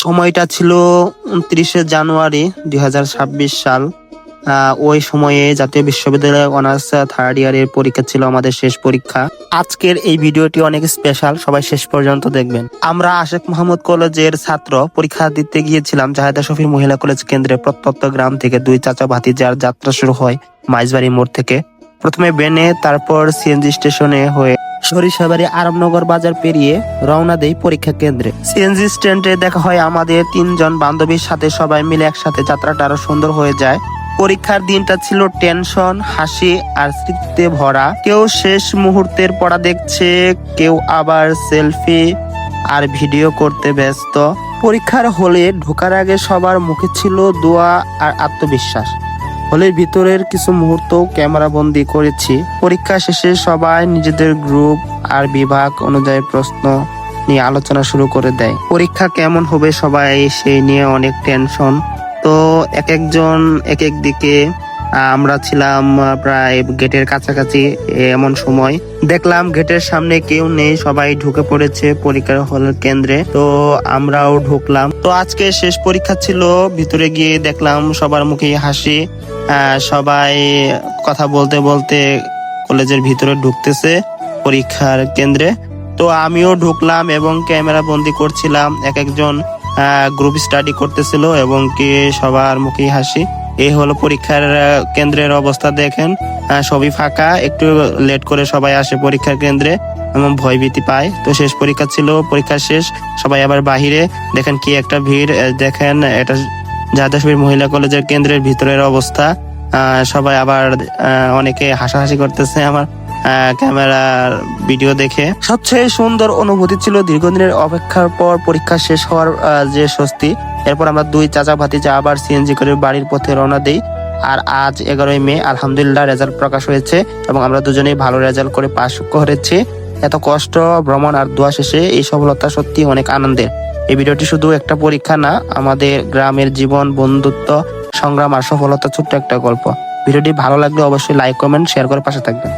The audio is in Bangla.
সময়টা ছিল 29শে জানুয়ারি 2026 সাল। ওই সময়ে জাতীয় বিশ্ববিদ্যালয়ে অনার্স থার্ড ইয়ারের পরীক্ষা ছিল, আমাদের শেষ পরীক্ষা। আজকের এই ভিডিওটি অনেক স্পেশাল, সবাই শেষ পর্যন্ত দেখবেন। আমরা আশেক মাহমুদ কলেজের ছাত্র, পরীক্ষা দিতে গিয়েছিলাম জাহেদা শফির মহিলা কলেজ কেন্দ্রে। প্রত্যন্ত গ্রাম থেকে দুই চাচা ভাতিজার যাত্রা শুরু হয় মাইজবাড়ি মোড় থেকে। প্রথমে বেনে, তারপর সিএনজি স্টেশনে হয়ে সরিষাবাড়ি আরামনগর বাজার পেরিয়ে রওনা দেই পরীক্ষা কেন্দ্রে। সিএনজি স্ট্যান্ডে দেখা হয় আমাদের তিনজন বান্ধবীর সাথে। সবাই মিলে একসাথে যাত্রাটা আরো সুন্দর হয়ে যায়। পরীক্ষার দিনটা ছিল টেনশন, হাসি আর স্মৃতিতে ভরা। কেউ শেষ মুহূর্তের পড়া দেখছে, কেউ আবার সেলফি আর ভিডিও করতে ব্যস্ত। পরীক্ষার হলে ঢোকার আগে সবার মুখে ছিল দোয়া আর আত্মবিশ্বাস। হলের ভিতরের কিছু মুহূর্ত ক্যামেরা বন্দি করেছি। পরীক্ষা শেষে সবাই নিজেদের গ্রুপ আর বিভাগ অনুযায়ী প্রশ্ন নিয়ে আলোচনা শুরু করে দেয়। পরীক্ষা কেমন হবে সবাই সেই নিয়ে অনেক টেনশন। তো এক একজন এক এক দিকে। আমরা ছিলাম প্রায় গেটের কাছাকাছি। এমন সময় দেখলাম গেটের সামনে কেউ নেই, সবাই ঢুকে পড়েছে পরীক্ষার হল কেন্দ্রে। তো আমরাও ঢুকলাম। তো আজকে শেষ পরীক্ষা ছিল। ভিতরে গিয়ে দেখলাম সবার মুখে হাসি, সবাই কথা বলতে বলতে কলেজের ভিতরে ঢুকতেছে পরীক্ষার কেন্দ্রে। তো আমিও ঢুকলাম এবং ক্যামেরা বন্দি করছিলাম। এক একজন গ্রুপ স্টাডি করতেছিল এবং কি সবার মুখে হাসি। এই হলো পরীক্ষার কেন্দ্রের অবস্থা। দেখেন সবই ফাঁকা, একটু লেট করে সবাই আসে পরীক্ষার কেন্দ্রে এবং ভয়ভীতি পায়। তো শেষ পরীক্ষা ছিল, পরীক্ষা শেষ, সবাই আবার বাহিরে। দেখেন কি একটা ভিড়। দেখেন এটা জাহেদা শফির মহিলা কলেজের কেন্দ্রের ভিতরের অবস্থা। সবাই আবার অনেকে হাসাহাসি করতেছে আমার ক্যামেরার ভিডিও দেখে। সবচেয়ে সুন্দর অনুভূতি ছিল দীর্ঘদিনের অপেক্ষার পর পরীক্ষা শেষ হওয়ার যে স্বস্তি। এরপর আমরা দুই চাচা ভাতিজা আবার সিএনজি করে বাড়ির পথে রওনা দেই। আর আজ 11ই মে, আলহামদুলিল্লাহ রেজাল্ট প্রকাশ হয়েছে এবং আমরা দুজনেই ভালো রেজাল্ট করে পাশ করেছি। এত কষ্ট, ভ্রমণ আর দোয়া শেষে এই সফলতা সত্যি অনেক আনন্দের। এই ভিডিওটি শুধু একটা পরীক্ষা না, আমাদের গ্রামের জীবন, বন্ধুত্ব, সংগ্রাম আর সফলতা ছোট্ট একটা গল্প। ভিডিওটি ভালো লাগলে অবশ্যই লাইক, কমেন্ট, শেয়ার করে পাশে থাকবেন।